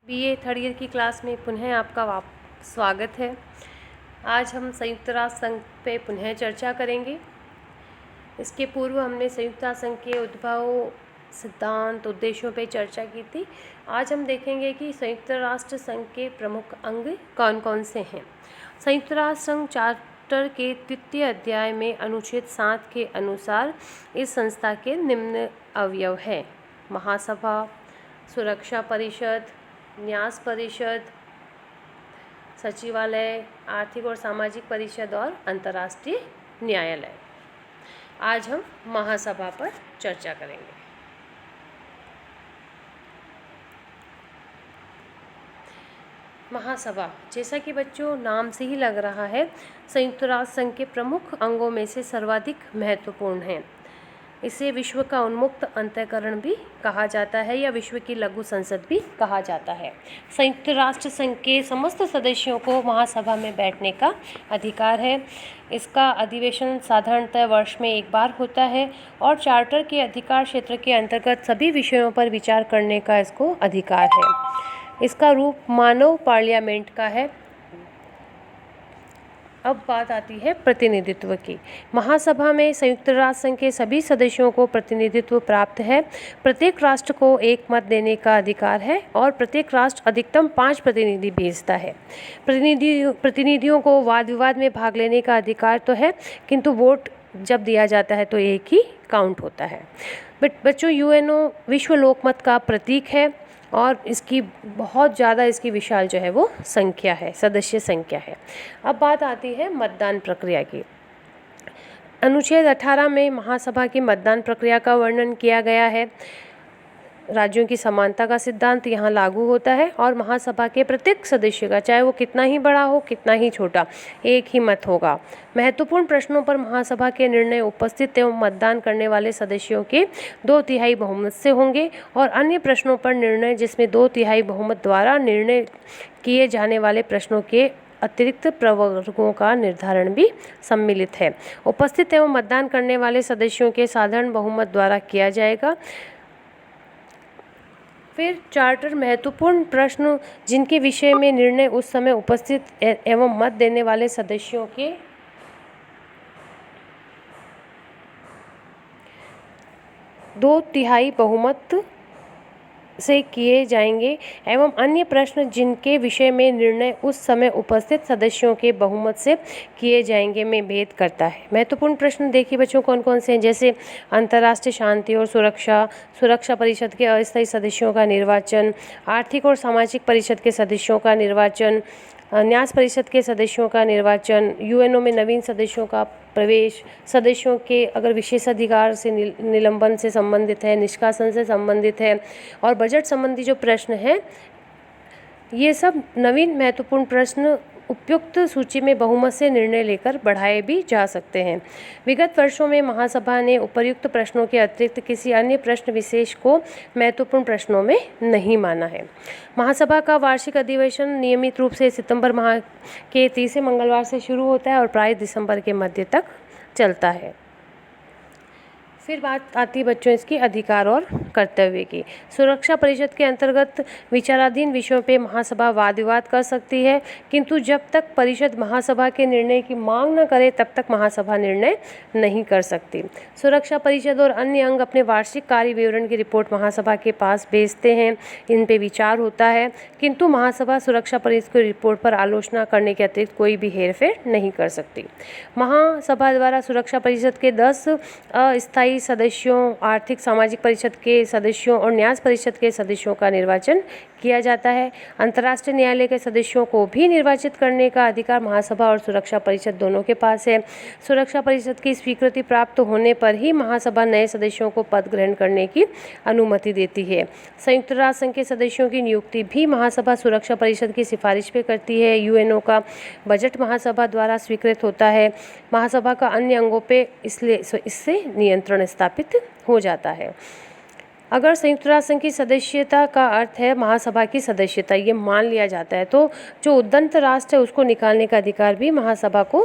BA third year की class में पुनः आपका स्वागत है। आज हम संयुक्त राष्ट्र संघ पे पुनः चर्चा करेंगे। इसके पूर्व हमने संयुक्त राष्ट्र संघ के उद्भव, सिद्धांत, उद्देश्यों पे चर्चा की थी। आज हम देखेंगे कि संयुक्त राष्ट्र संघ के प्रमुख अंग कौन कौन से हैं। संयुक्त राष्ट्र संघ चार्टर के तृतीय अध्याय में अनुच्छेद 7 के अनुसार इस संस्था के निम्न अवयव हैं: महासभा, सुरक्षा परिषद, न्यास परिषद, सचिवालय, आर्थिक और सामाजिक परिषद और अंतर्राष्ट्रीय न्यायालय। आज हम महासभा पर चर्चा करेंगे। महासभा, जैसा कि बच्चों नाम से ही लग रहा है, संयुक्त राष्ट्र संघ के प्रमुख अंगों में से सर्वाधिक महत्वपूर्ण है। इसे विश्व का उन्मुक्त अंतःकरण भी कहा जाता है या विश्व की लघु संसद भी कहा जाता है। संयुक्त राष्ट्र संघ के समस्त सदस्यों को महासभा में बैठने का अधिकार है। इसका अधिवेशन साधारणतः वर्ष में एक बार होता है और चार्टर के अधिकार क्षेत्र के अंतर्गत सभी विषयों पर विचार करने का इसको अधिकार है। इसका रूप मानव पार्लियामेंट का है। अब बात आती है प्रतिनिधित्व की। महासभा में संयुक्त राष्ट्र संघ के सभी सदस्यों को प्रतिनिधित्व प्राप्त है। प्रत्येक राष्ट्र को एक मत देने का अधिकार है और प्रत्येक राष्ट्र अधिकतम 5 प्रतिनिधि भेजता है। प्रतिनिधियों को वाद विवाद में भाग लेने का अधिकार तो है, किंतु वोट जब दिया जाता है तो एक ही काउंट होता है। बच्चों, यूएनओ विश्व लोकमत का प्रतीक है और इसकी बहुत ज़्यादा इसकी विशाल जो है वो संख्या है, सदस्य संख्या है। अब बात आती है मतदान प्रक्रिया की। अनुच्छेद 18 में महासभा की मतदान प्रक्रिया का वर्णन किया गया है। राज्यों की समानता का सिद्धांत यहाँ लागू होता है और महासभा के प्रत्येक सदस्य का, चाहे वो कितना ही बड़ा हो कितना ही छोटा, एक ही मत होगा। महत्वपूर्ण प्रश्नों पर महासभा के निर्णय उपस्थित एवं मतदान करने वाले सदस्यों के 2/3 बहुमत से होंगे और अन्य प्रश्नों पर निर्णय जिसमें 2/3 बहुमत द्वारा निर्णय किए जाने वाले प्रश्नों के अतिरिक्त प्रवर्गों का निर्धारण भी सम्मिलित है। उपस्थित एवं मतदान करने वाले सदस्यों के साधारण बहुमत द्वारा किया जाएगा। फिर चार्टर महत्वपूर्ण प्रश्न जिनके विषय में निर्णय उस समय उपस्थित एवं मत देने वाले सदस्यों के 2/3 बहुमत से किए जाएंगे एवं अन्य प्रश्न जिनके विषय में निर्णय उस समय उपस्थित सदस्यों के बहुमत से किए जाएंगे में भेद करता है। महत्वपूर्ण प्रश्न देखिए बच्चों कौन कौन से हैं, जैसे अंतर्राष्ट्रीय शांति और सुरक्षा परिषद के अस्थायी सदस्यों का निर्वाचन, आर्थिक और सामाजिक परिषद के सदस्यों का निर्वाचन, न्यास परिषद के सदस्यों का निर्वाचन, यूएनओ में नवीन सदस्यों का प्रवेश, सदस्यों के अगर विशेषाधिकार से निलंबन से संबंधित है, निष्कासन से संबंधित है और बजट संबंधी जो प्रश्न हैं, ये सब नवीन महत्वपूर्ण प्रश्न उपयुक्त सूची में बहुमत से निर्णय लेकर बढ़ाए भी जा सकते हैं। विगत वर्षों में महासभा ने उपर्युक्त प्रश्नों के अतिरिक्त किसी अन्य प्रश्न विशेष को महत्वपूर्ण प्रश्नों में नहीं माना है। महासभा का वार्षिक अधिवेशन नियमित रूप से सितंबर माह के तीसरे मंगलवार से शुरू होता है और प्राय दिसंबर के मध्य तक चलता है। फिर बात आती है बच्चों इसकी अधिकार और कर्तव्य की। सुरक्षा परिषद के अंतर्गत विचाराधीन विषयों पे महासभा वाद विवाद कर सकती है, किंतु जब तक परिषद महासभा के निर्णय की मांग न करे तब तक महासभा निर्णय नहीं कर सकती। सुरक्षा परिषद और अन्य अंग अपने वार्षिक कार्य विवरण की रिपोर्ट महासभा के पास भेजते हैं, इन पे विचार होता है, किंतु महासभा सुरक्षा परिषद की रिपोर्ट पर आलोचना करने के अतिरिक्त कोई भी हेरफेर नहीं कर सकती। महासभा द्वारा सुरक्षा परिषद के 10 अस्थायी सदस्यों, आर्थिक सामाजिक परिषद के सदस्यों और न्यास परिषद के सदस्यों का निर्वाचन किया जाता है। अंतर्राष्ट्रीय न्यायालय के सदस्यों को भी निर्वाचित करने का अधिकार महासभा और सुरक्षा परिषद दोनों के पास है। सुरक्षा परिषद की स्वीकृति प्राप्त होने पर ही महासभा नए सदस्यों को पद ग्रहण करने की अनुमति देती है। संयुक्त राष्ट्र संघ के सदस्यों की नियुक्ति भी महासभा सुरक्षा परिषद की सिफारिश पे करती है। यूएनओ का बजट महासभा द्वारा स्वीकृत होता है। महासभा का अन्य अंगों पे इससे नियंत्रण स्थापित हो जाता है। अगर संयुक्त राष्ट्र संघ की सदस्यता का अर्थ है महासभा की सदस्यता, ये मान लिया जाता है, तो जो उद्यत राष्ट्र है उसको निकालने का अधिकार भी महासभा को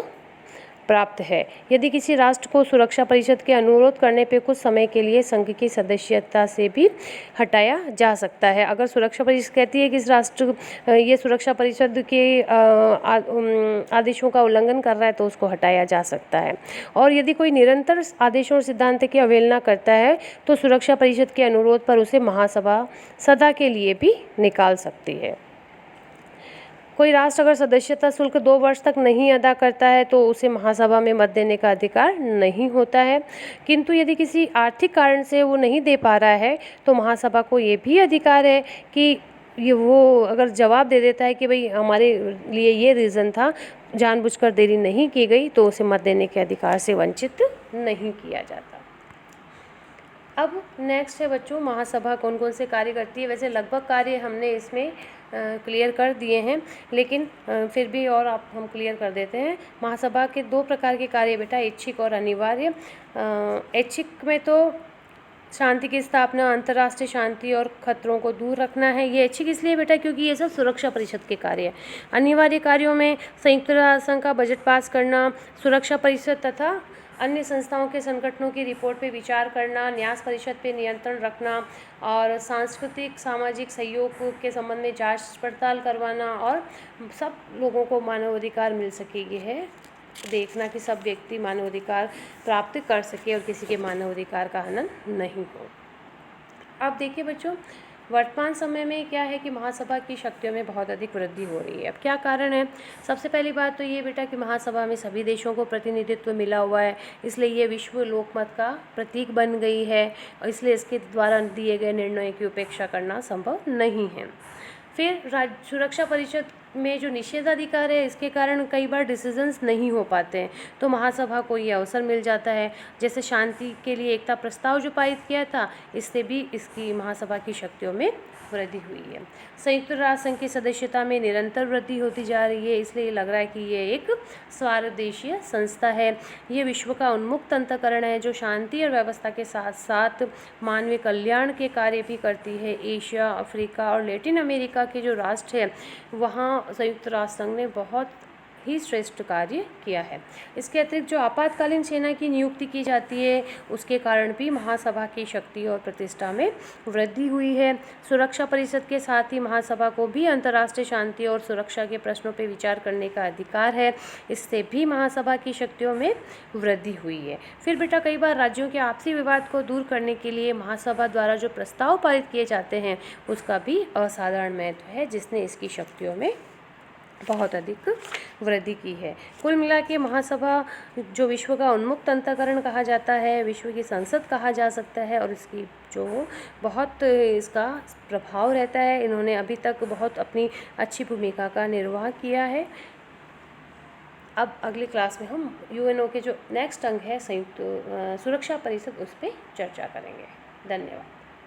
प्राप्त है। यदि किसी राष्ट्र को सुरक्षा परिषद के अनुरोध करने पे कुछ समय के लिए संघ की सदस्यता से भी हटाया जा सकता है। अगर सुरक्षा परिषद कहती है कि इस राष्ट्र ये सुरक्षा परिषद के आदेशों का उल्लंघन कर रहा है तो उसको हटाया जा सकता है। और यदि कोई निरंतर आदेशों और सिद्धांत की अवहेलना करता है तो सुरक्षा परिषद के अनुरोध पर उसे महासभा सदा के लिए भी निकाल सकती है। कोई राष्ट्र अगर सदस्यता शुल्क 2 वर्ष तक नहीं अदा करता है तो उसे महासभा में मत देने का अधिकार नहीं होता है। किंतु यदि किसी आर्थिक कारण से वो नहीं दे पा रहा है तो महासभा को ये भी अधिकार है कि ये वो अगर जवाब दे देता है कि भाई हमारे लिए ये रीज़न था, जानबूझकर देरी नहीं की गई, तो उसे मत देने के अधिकार से वंचित नहीं किया जाता। अब नेक्स्ट है बच्चों, महासभा कौन कौन से कार्य करती है। वैसे लगभग कार्य हमने इसमें क्लियर कर दिए हैं, लेकिन फिर भी और आप हम क्लियर कर देते हैं। महासभा के 2 प्रकार के कार्य बेटा, ऐच्छिक और अनिवार्य। ऐच्छिक में तो शांति की स्थापना, अंतर्राष्ट्रीय शांति और खतरों को दूर रखना है। ये ऐच्छिक इसलिए बेटा क्योंकि ये सब सुरक्षा परिषद के कार्य है। अनिवार्य कार्यों में संयुक्त राष्ट्र संघ का बजट पास करना, सुरक्षा परिषद तथा अन्य संस्थाओं के संगठनों की रिपोर्ट पे विचार करना, न्यास परिषद पे नियंत्रण रखना और सांस्कृतिक सामाजिक सहयोग के संबंध में जांच पड़ताल करवाना और सब लोगों को मानवाधिकार मिल सके, ये है देखना कि सब व्यक्ति मानवाधिकार प्राप्त कर सके और किसी के मानवाधिकार का हनन नहीं हो। अब देखिए बच्चों, वर्तमान समय में क्या है कि महासभा की शक्तियों में बहुत अधिक वृद्धि हो रही है। अब क्या कारण है? सबसे पहली बात तो ये बेटा कि महासभा में सभी देशों को प्रतिनिधित्व मिला हुआ है, इसलिए ये विश्व लोकमत का प्रतीक बन गई है और इसलिए इसके द्वारा दिए गए निर्णयों की उपेक्षा करना संभव नहीं है। फिर सुरक्षा परिषद में जो निषेधाधिकार है, इसके कारण कई बार डिसीजंस नहीं हो पाते हैं, तो महासभा को ये अवसर मिल जाता है। जैसे शांति के लिए एकता प्रस्ताव जो पारित किया था, इससे भी इसकी महासभा की शक्तियों में वृद्धि हुई है। संयुक्त राष्ट्र संघ की सदस्यता में निरंतर वृद्धि होती जा रही है, इसलिए लग रहा है कि ये एक सर्वदेशीय संस्था है। ये विश्व का उन्मुक्त अंतःकरण है जो शांति और व्यवस्था के साथ साथ मानवीय कल्याण के कार्य भी करती है। एशिया, अफ्रीका और लैटिन अमेरिका के जो राष्ट्र हैं, वहाँ संयुक्त राष्ट्र संघ ने बहुत ही श्रेष्ठ कार्य किया है। इसके अतिरिक्त जो आपातकालीन सेना की नियुक्ति की जाती है, उसके कारण भी महासभा की शक्ति और प्रतिष्ठा में वृद्धि हुई है। सुरक्षा परिषद के साथ ही महासभा को भी अंतर्राष्ट्रीय शांति और सुरक्षा के प्रश्नों पर विचार करने का अधिकार है, इससे भी महासभा की शक्तियों में वृद्धि हुई है। फिर बेटा कई बार राज्यों के आपसी विवाद को दूर करने के लिए महासभा द्वारा जो प्रस्ताव पारित किए जाते हैं, उसका भी असाधारण महत्व है, जिसने इसकी शक्तियों में बहुत अधिक वृद्धि की है। कुल मिला के महासभा जो विश्व का उन्मुक्त अंतःकरण कहा जाता है, विश्व की संसद कहा जा सकता है और इसकी जो बहुत इसका प्रभाव रहता है, इन्होंने अभी तक बहुत अपनी अच्छी भूमिका का निर्वाह किया है। अब अगली क्लास में हम यूएनओ के जो नेक्स्ट अंग है संयुक्त सुरक्षा परिषद, उस पर चर्चा करेंगे। धन्यवाद।